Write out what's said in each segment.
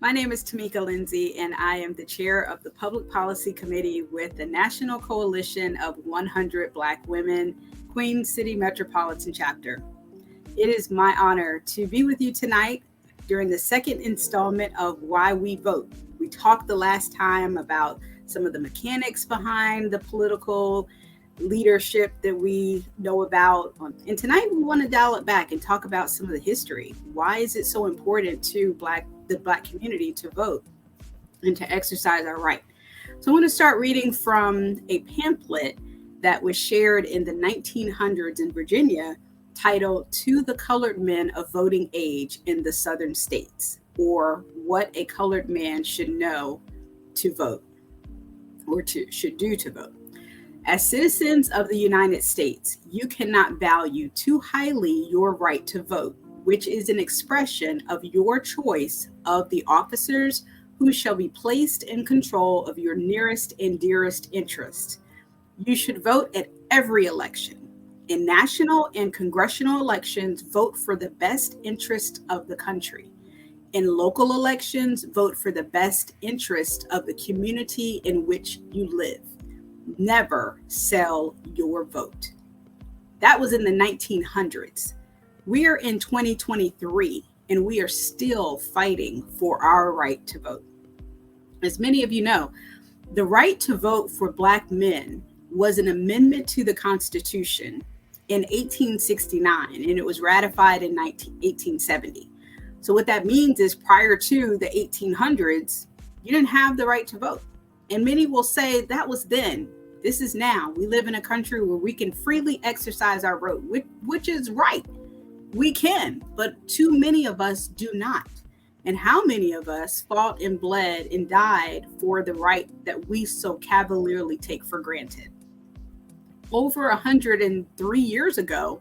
My name is Tamika Lindsay, and I am the chair of the Public Policy Committee with the National Coalition of 100 Black Women, Queens City Metropolitan Chapter. It is my honor to be with you tonight during the second installment of Why We Vote. We talked the last time about some of the mechanics behind the political leadership that we know about. And tonight we want to dial it back and talk about some of the history. Why is it so important to the Black community to vote and to exercise our right? So I want to start reading from a pamphlet that was shared in the 1900s in Virginia titled "To the Colored Men of Voting Age in the Southern States," or What a Colored Man Should Know to Vote, or should do to vote. As citizens of the United States, you cannot value too highly your right to vote, which is an expression of your choice of the officers who shall be placed in control of your nearest and dearest interests. You should vote at every election. In national and congressional elections, vote for the best interest of the country. In local elections, vote for the best interest of the community in which you live. Never sell your vote. That was in the 1900s. We are in 2023, and we are still fighting for our right to vote. As many of you know, the right to vote for Black men was an amendment to the Constitution in 1869, and it was ratified in 1870. So what that means is prior to the 1800s, you didn't have the right to vote. And many will say that was then. This is now. We live in a country where we can freely exercise our vote, which is right. We can, but too many of us do not. And how many of us fought and bled and died for the right that we so cavalierly take for granted? Over 103 years ago,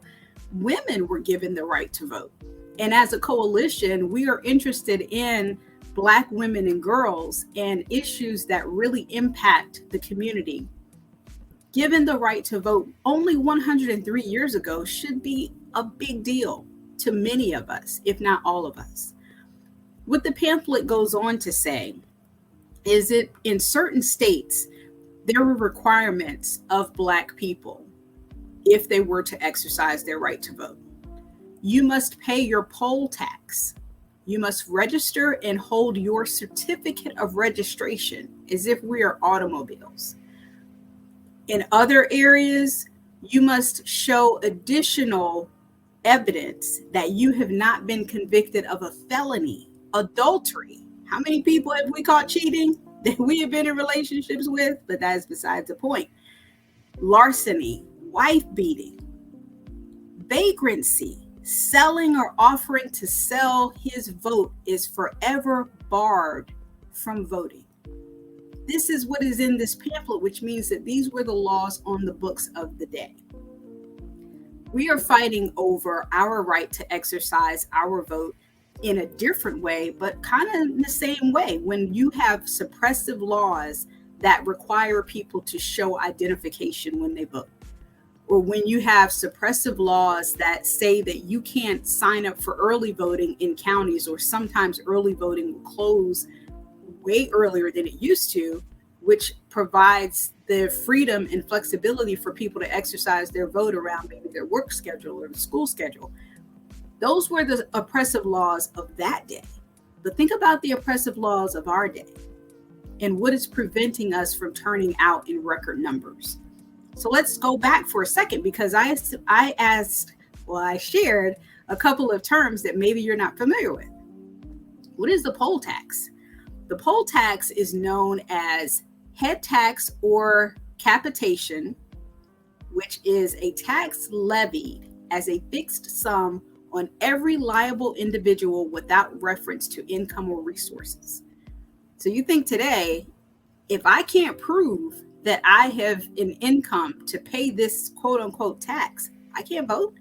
women were given the right to vote. And as a coalition, we are interested in Black women and girls and issues that really impact the community. Given the right to vote only 103 years ago should be a big deal to many of us, if not all of us. What the pamphlet goes on to say is that in certain states, there were requirements of Black people if they were to exercise their right to vote. You must pay your poll tax. You must register and hold your certificate of registration as if we are automobiles. In other areas, you must show additional evidence that you have not been convicted of a felony, adultery. How many people have we caught cheating that we have been in relationships with? But that is besides the point. Larceny, wife beating, vagrancy, selling or offering to sell his vote is forever barred from voting. This is what is in this pamphlet, which means that these were the laws on the books of the day. We are fighting over our right to exercise our vote in a different way, but kind of in the same way. When you have suppressive laws that require people to show identification when they vote, or when you have suppressive laws that say that you can't sign up for early voting in counties, or sometimes early voting will close way earlier than it used to, which provides the freedom and flexibility for people to exercise their vote around maybe their work schedule or the school schedule. Those were the oppressive laws of that day. But think about the oppressive laws of our day and what is preventing us from turning out in record numbers. So let's go back for a second, because I shared a couple of terms that maybe you're not familiar with. What is the poll tax? The poll tax is known as head tax or capitation, which is a tax levied as a fixed sum on every liable individual without reference to income or resources. So you think today, if I can't prove that I have an income to pay this quote unquote tax, I can't vote?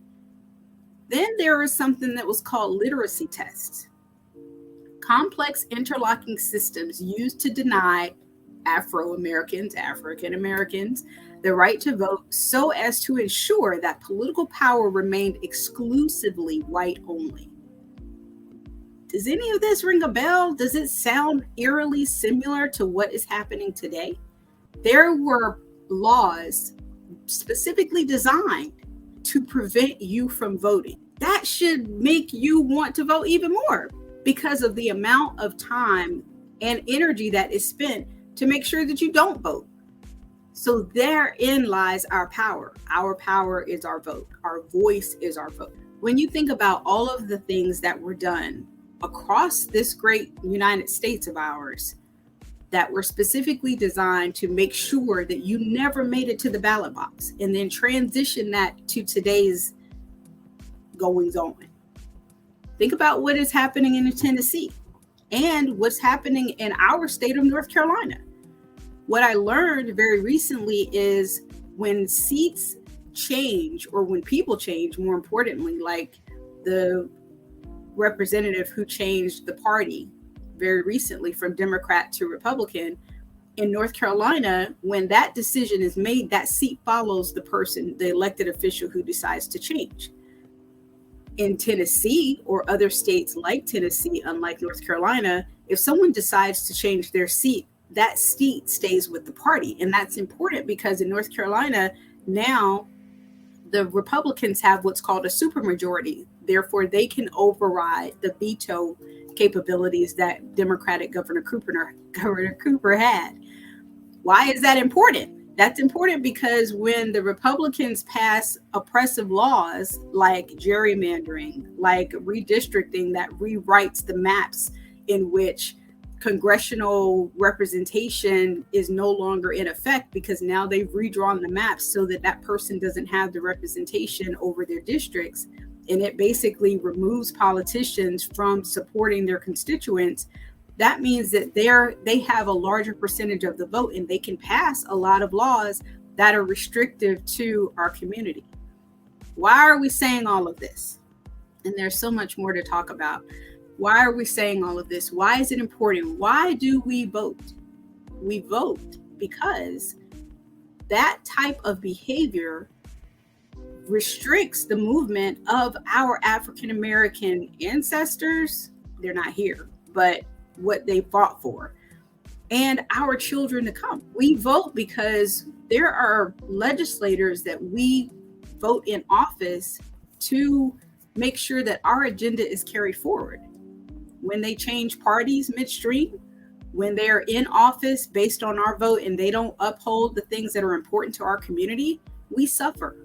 Then there is something that was called literacy tests. Complex interlocking systems used to deny Afro-Americans, African Americans, the right to vote so as to ensure that political power remained exclusively white only. Does any of this ring a bell? Does it sound eerily similar to what is happening today? There were laws specifically designed to prevent you from voting. That should make you want to vote even more because of the amount of time and energy that is spent to make sure that you don't vote. So therein lies our power. Our power is our vote. Our voice is our vote. When you think about all of the things that were done across this great United States of ours that were specifically designed to make sure that you never made it to the ballot box, and then transition that to today's goings on. Think about what is happening in Tennessee and what's happening in our state of North Carolina. What I learned very recently is when seats change, or when people change, more importantly, like the representative who changed the party very recently from Democrat to Republican in North Carolina, when that decision is made, that seat follows the person, the elected official who decides to change. In Tennessee or other states like Tennessee, unlike North Carolina, if someone decides to change their seat, that seat stays with the party. And that's important because in North Carolina, now the Republicans have what's called a supermajority. Therefore, they can override the veto capabilities that Democratic Governor Cooper had. Why is that important? That's important because when the Republicans pass oppressive laws like gerrymandering, like redistricting that rewrites the maps in which congressional representation is no longer in effect because now they've redrawn the maps so that that person doesn't have the representation over their districts, and it basically removes politicians from supporting their constituents. That means that they have a larger percentage of the vote, and they can pass a lot of laws that are restrictive to our community. Why are we saying all of this? And there's so much more to talk about. Why are we saying all of this? Why is it important? Why do we vote? We vote because that type of behavior restricts the movement of our African American ancestors. They're not here, but what they fought for, and our children to come. We vote because there are legislators that we vote in office to make sure that our agenda is carried forward. When they change parties midstream, when they're in office based on our vote and they don't uphold the things that are important to our community, we suffer.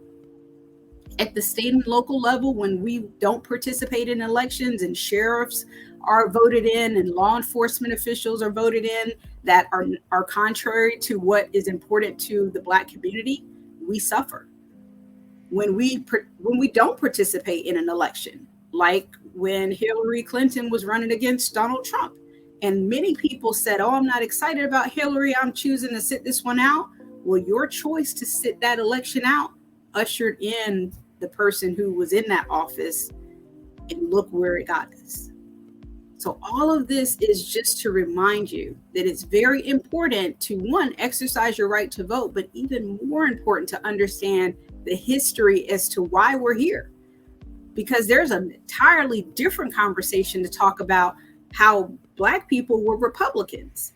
At the state and local level, when we don't participate in elections and sheriffs are voted in and law enforcement officials are voted in that are contrary to what is important to the Black community, we suffer. When we don't participate in an election, like when Hillary Clinton was running against Donald Trump, and many people said, "Oh, I'm not excited about Hillary. I'm choosing to sit this one out." Well, your choice to sit that election out ushered in the person who was in that office, and look where it got us. So all of this is just to remind you that it's very important to, one, exercise your right to vote, but even more important to understand the history as to why we're here. Because there's an entirely different conversation to talk about how Black people were Republicans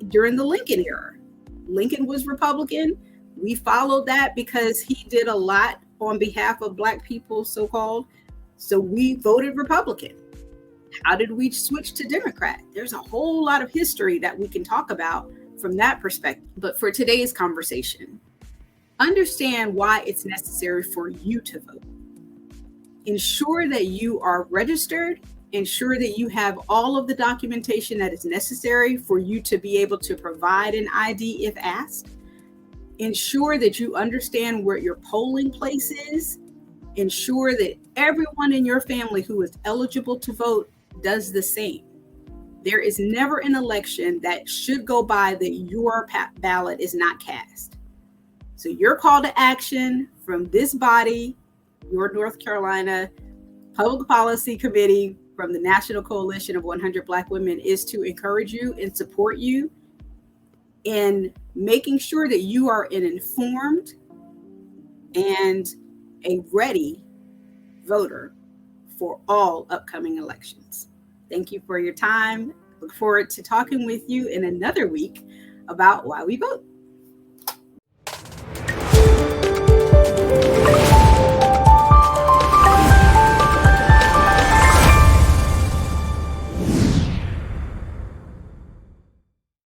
during the Lincoln era. Lincoln was Republican. We followed that because he did a lot on behalf of Black people, so-called. So we voted Republican. How did we switch to Democrat? There's a whole lot of history that we can talk about from that perspective. But for today's conversation, understand why it's necessary for you to vote. Ensure that you are registered. Ensure that you have all of the documentation that is necessary for you to be able to provide an ID if asked. Ensure that you understand where your polling place is. Ensure that everyone in your family who is eligible to vote does the same. There is never an election that should go by that your ballot is not cast. So your call to action from this body, your North Carolina Public Policy Committee from the National Coalition of 100 Black Women, is to encourage you and support you in making sure that you are an informed and a ready voter for all upcoming elections. Thank you for your time. Look forward to talking with you in another week about why we vote.